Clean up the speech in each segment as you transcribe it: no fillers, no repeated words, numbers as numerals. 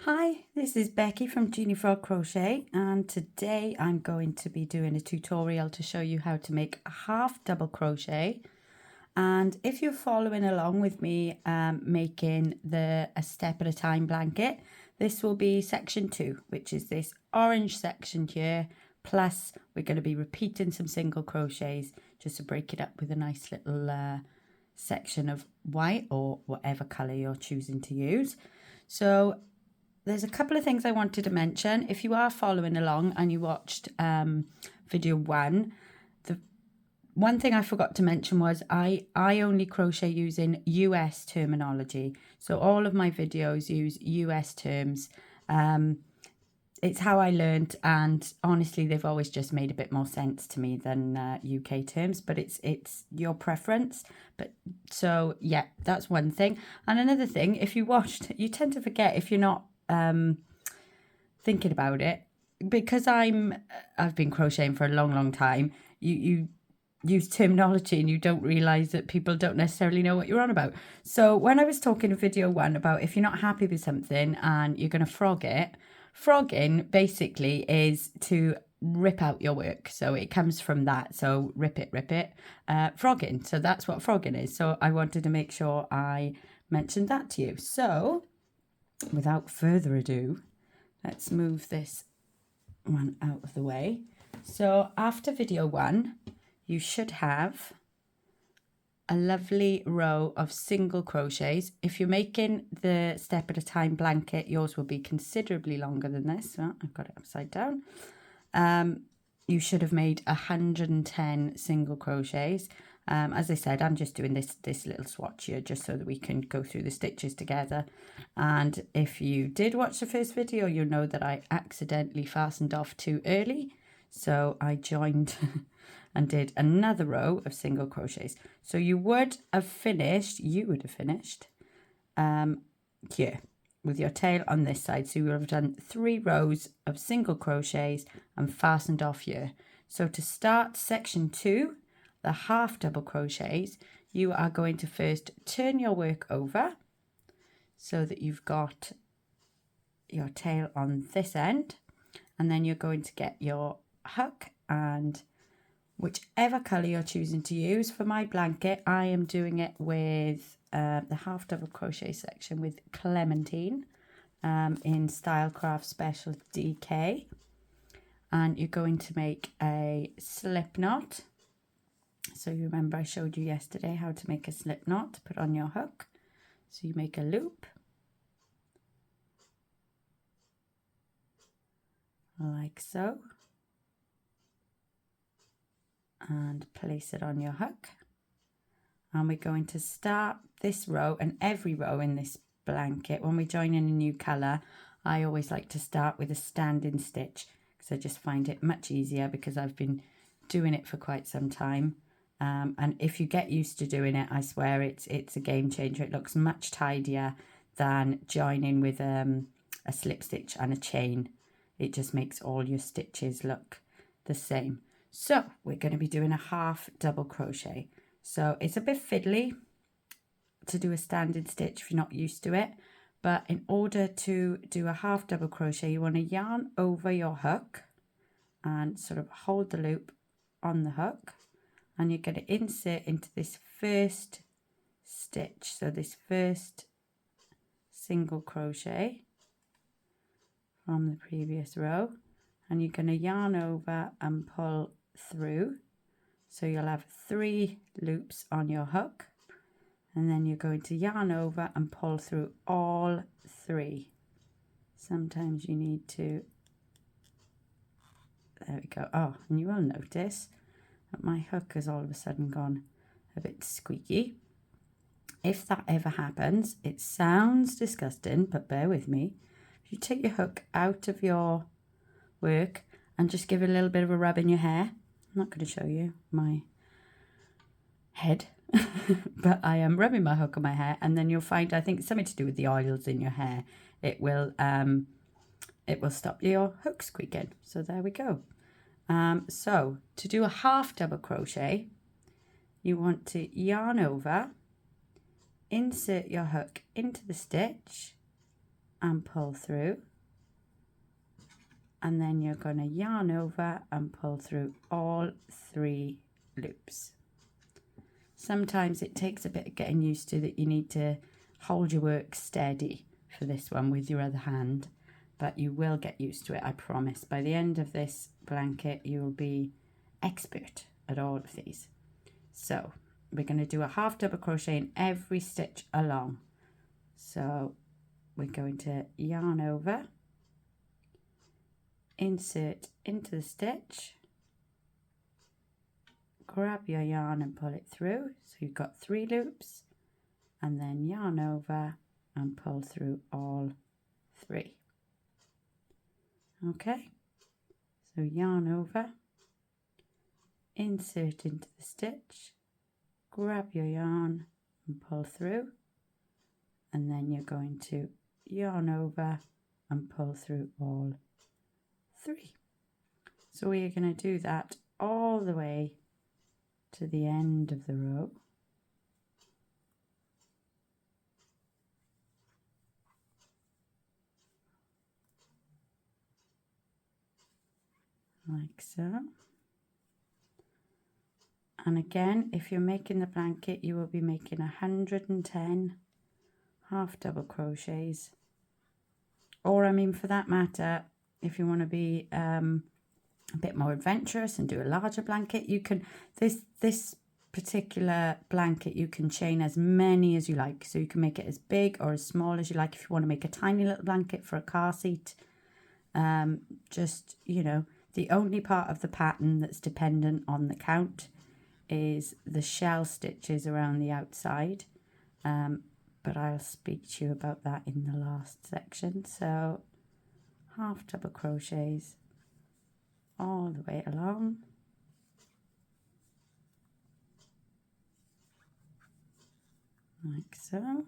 Hi, this is Becky from Genie Frog Crochet, and today I'm going to be doing a tutorial to show you how to make a half double crochet. And if you're following along with me making a step at a time blanket, this will be section 2, which is this orange section here, plus we're going to be repeating some single crochets just to break it up with a nice little section of white or whatever colour you're choosing to use. So there's a couple of things I wanted to mention. If you are following along and you watched video 1, the one thing I forgot to mention was I only crochet using US terminology. So all of my videos use US terms. It's how I learned, and honestly they've always just made a bit more sense to me than UK terms, but it's your preference. But so yeah, that's one thing. And another thing, if you watched, you tend to forget if you're not thinking about it, because I've been crocheting for a long time. You use terminology and you don't realize that people don't necessarily know what you're on about. So when I was talking in video 1 about if you're not happy with something and you're going to frog it, frogging basically is to rip out your work. So it comes from that. So rip it, frogging. So that's what frogging is. So I wanted to make sure I mentioned that to you. So without further ado, let's move this one out of the way. So after video 1, you should have a lovely row of single crochets. If you're making the step at a time blanket, yours will be considerably longer than this. Oh, I've got it upside down. You should have made 110 single crochets. As I said, I'm just doing this little swatch here just so that we can go through the stitches together. And if you did watch the first video, you'll know that I accidentally fastened off too early. So I joined and did another row of single crochets. So you would have finished here with your tail on this side. So you would have done 3 rows of single crochets and fastened off here. So to start section 2, the half double crochets, you are going to first turn your work over so that you've got your tail on this end, and then you're going to get your hook, and whichever colour you're choosing to use. For my blanket, I am doing it with the half double crochet section with Clementine in Stylecraft Special DK, and you're going to make a slip knot. So you remember I showed you yesterday how to make a slip knot to put on your hook. So you make a loop like so and place it on your hook. And we're going to start this row, and every row in this blanket, when we join in a new colour, I always like to start with a standing stitch because I just find it much easier, because I've been doing it for quite some time. And if you get used to doing it, I swear it's a game changer. It looks much tidier than joining with a slip stitch and a chain. It just makes all your stitches look the same. So we're going to be doing a half double crochet. So it's a bit fiddly to do a standing stitch if you're not used to it. But in order to do a half double crochet, you want to yarn over your hook and sort of hold the loop on the hook. And you're going to insert into this first stitch. So this first single crochet from the previous row. And you're going to yarn over and pull through. So you'll have 3 loops on your hook. And then you're going to yarn over and pull through all 3. Sometimes you need to... There we go. Oh, and you will notice that my hook has all of a sudden gone a bit squeaky. If that ever happens, it sounds disgusting, but bear with me. If you take your hook out of your work and just give it a little bit of a rub in your hair, I'm not going to show you my head, but I am rubbing my hook on my hair, and then you'll find, I think it's something to do with the oils in your hair. It will stop your hook squeaking. So there we go. So to do a half double crochet, you want to yarn over, insert your hook into the stitch, and pull through, and then you're going to yarn over and pull through all 3 loops. Sometimes it takes a bit of getting used to that. You need to hold your work steady for this one with your other hand, but you will get used to it, I promise. By the end of this blanket, you'll be expert at all of these. So we're going to do a half double crochet in every stitch along. So we're going to yarn over, insert into the stitch, grab your yarn and pull it through. So you've got 3 loops, and then yarn over and pull through all 3. Okay, so yarn over, insert into the stitch, grab your yarn and pull through, and then you're going to yarn over and pull through all 3. So we're going to do that all the way to the end of the row. Like so. And again, if you're making the blanket, you will be making 110 half double crochets, or I mean, for that matter, if you want to be a bit more adventurous and do a larger blanket, you can, this particular blanket, you can chain as many as you like. So you can make it as big or as small as you like. If you want to make a tiny little blanket for a car seat, just, you know, the only part of the pattern that's dependent on the count is the shell stitches around the outside, but I'll speak to you about that in the last section. So half double crochets all the way along, like so.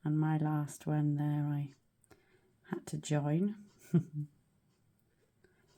And my last one there, I had to join. But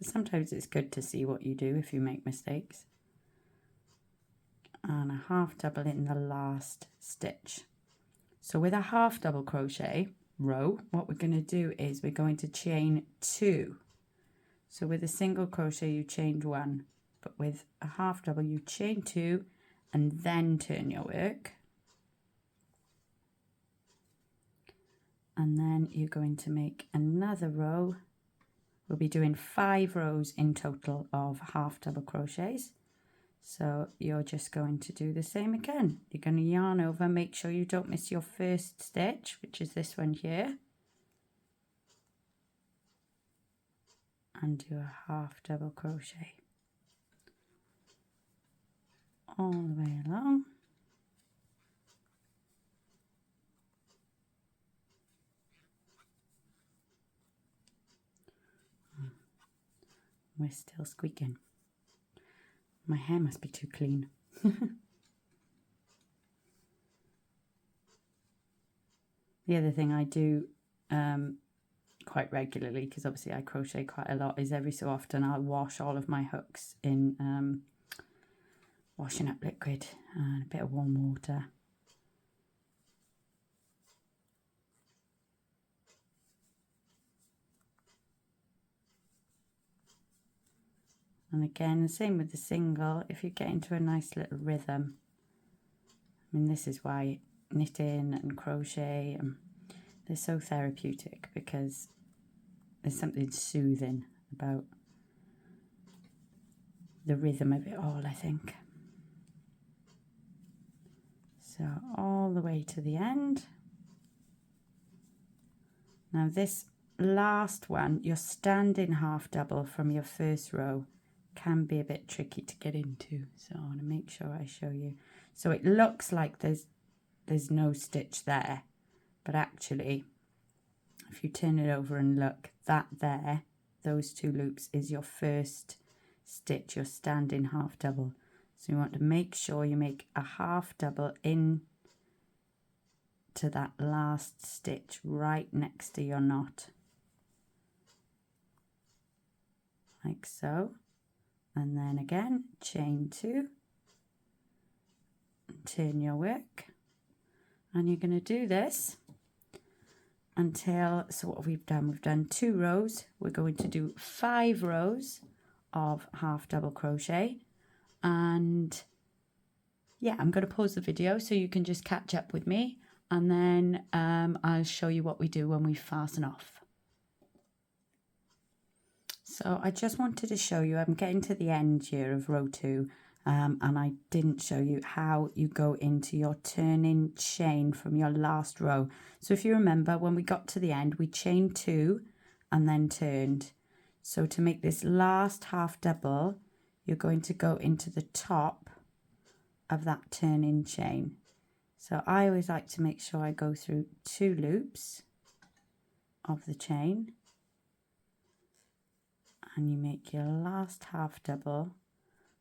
sometimes it's good to see what you do if you make mistakes. And a half double in the last stitch. So with a half double crochet row, what we're going to do is we're going to chain 2. So with a single crochet you chained 1, but with a half double you chain 2 and then turn your work. And then you're going to make another row. We'll be doing 5 rows in total of half double crochets. So you're just going to do the same again. You're going to yarn over, make sure you don't miss your first stitch, which is this one here. And do a half double crochet all the way along. We're still squeaking. My hair must be too clean. The other thing I do quite regularly, because obviously I crochet quite a lot, is every so often I'll wash all of my hooks in washing up liquid and a bit of warm water. And again, the same with the single, if you get into a nice little rhythm. I mean, this is why knitting and crochet, they're so therapeutic, because there's something soothing about the rhythm of it all, I think. So all the way to the end. Now this last one, your standing half double from your first row, can be a bit tricky to get into, so I want to make sure I show you. So it looks like there's no stitch there, but actually if you turn it over and look, that there, those 2 loops is your first stitch, your standing half double. So you want to make sure you make a half double in to that last stitch right next to your knot. like so, and then again chain 2, turn your work, and you're going to do this until, so what we've done 2 rows. We're going to do 5 rows of half double crochet, and yeah, I'm going to pause the video so you can just catch up with me, and then I'll show you what we do when we fasten off. So I just wanted to show you, I'm getting to the end here of row 2, and I didn't show you how you go into your turning chain from your last row. So if you remember, when we got to the end, we chained 2 and then turned. So to make this last half double, you're going to go into the top of that turning chain. So I always like to make sure I go through 2 loops of the chain, and you make your last half double,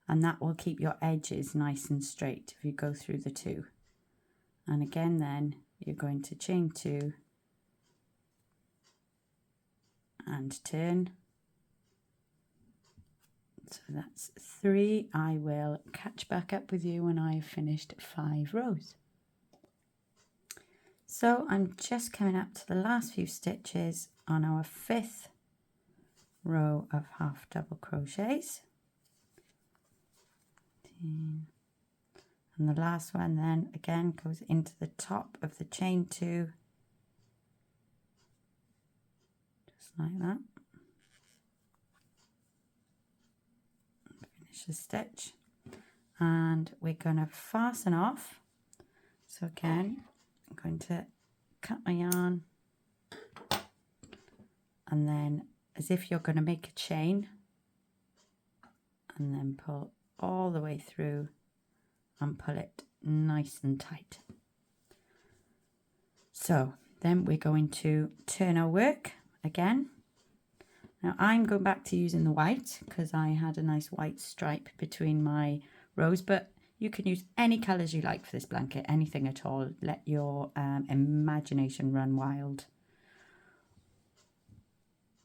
and that will keep your edges nice and straight if you go through the 2. And again, then you're going to chain 2 and turn. So that's 3. I will catch back up with you when I've finished 5 rows. So I'm just coming up to the last few stitches on our 5th row of half double crochets. And the last one then again goes into the top of the chain 2, just like that. Finish the stitch, and we're going to fasten off. So again, I'm going to cut my yarn, and then as if you're going to make a chain, and then pull all the way through and pull it nice and tight. So then we're going to turn our work again. Now I'm going back to using the white because I had a nice white stripe between my rows, but you can use any colours you like for this blanket, anything at all. Let your imagination run wild.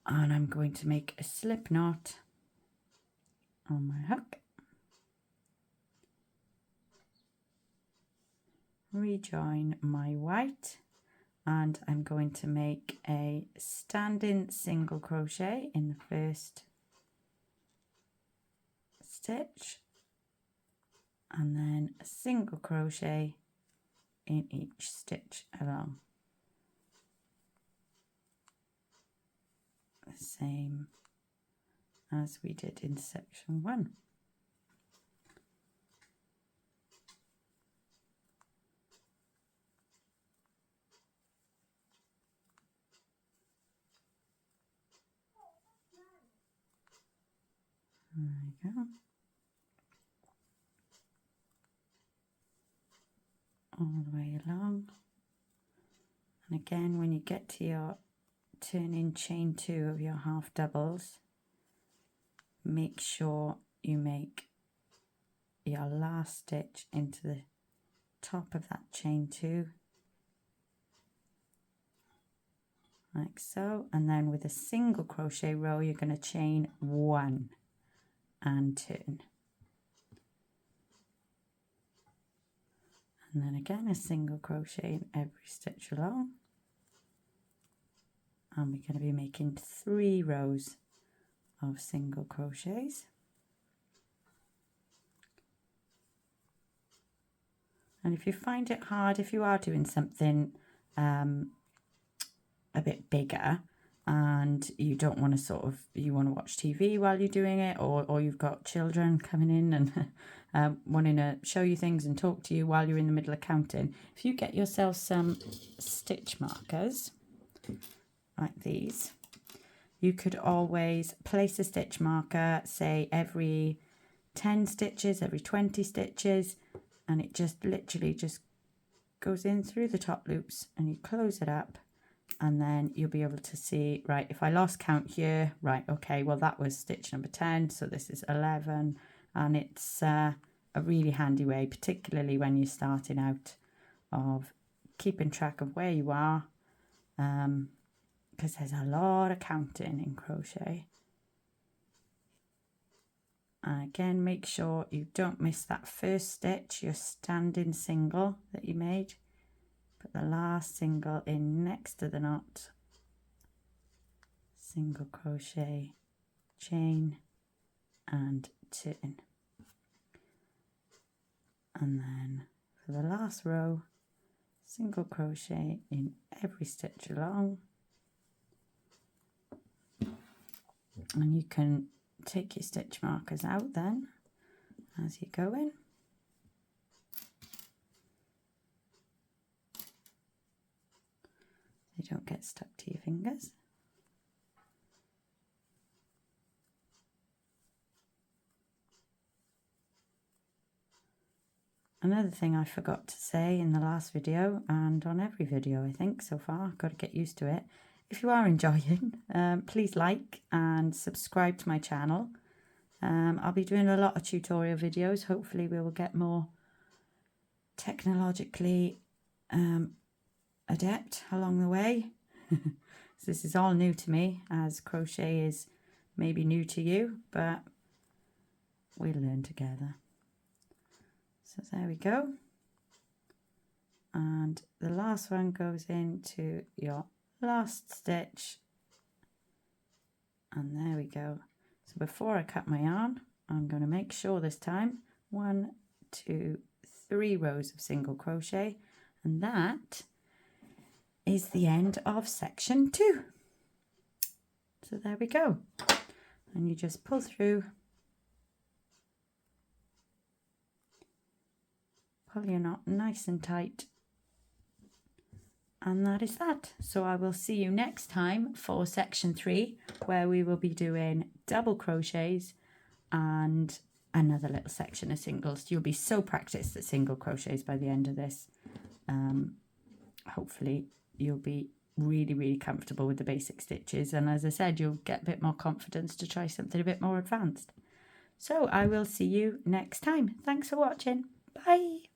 And I'm going to make a slip knot on my hook. Rejoin my white, and I'm going to make a standing single crochet in the first stitch, and then a single crochet in each stitch along. The same as we did in section 1. There we go. All the way along. And again, when you get to your turning chain 2 of your half doubles, make sure you make your last stitch into the top of that chain 2, like so, and then with a single crochet row you're going to chain 1 and turn, and then again a single crochet in every stitch along, and we're going to be making 3 rows of single crochets. And if you find it hard, if you are doing something a bit bigger and you don't want to you want to watch TV while you're doing it, or you've got children coming in and wanting to show you things and talk to you while you're in the middle of counting, if you get yourself some stitch markers like these, you could always place a stitch marker, say every 10 stitches, every 20 stitches, and it just literally just goes in through the top loops, and you close it up, and then you'll be able to see, right, if I lost count here, right, okay, well that was stitch number 10, so this is 11, and it's a really handy way, particularly when you're starting out, of keeping track of where you are, because there's a lot of counting in crochet. And again, make sure you don't miss that first stitch, your standing single that you made. Put the last single in next to the knot, single crochet, chain and turn. And then for the last row, single crochet in every stitch along. And you can take your stitch markers out then as you go in. They don't get stuck to your fingers. Another thing I forgot to say in the last video, and on every video I think so far, I've got to get used to it. If you are enjoying, please like and subscribe to my channel. I'll be doing a lot of tutorial videos. Hopefully we will get more technologically adept along the way. So this is all new to me, as crochet is maybe new to you, but we learn together. So there we go. And the last one goes into your last stitch. And there we go. So before I cut my yarn, I'm going to make sure this time 1, 2, 3 rows of single crochet, and that is the end of section 2. So there we go. And you just pull through, pull your knot nice and tight, and that is that. So I will see you next time for section 3, where we will be doing double crochets and another little section of singles. You'll be so practiced at single crochets by the end of this. Hopefully you'll be really comfortable with the basic stitches, and as I said, you'll get a bit more confidence to try something a bit more advanced. So I will see you next time. Thanks for watching. Bye.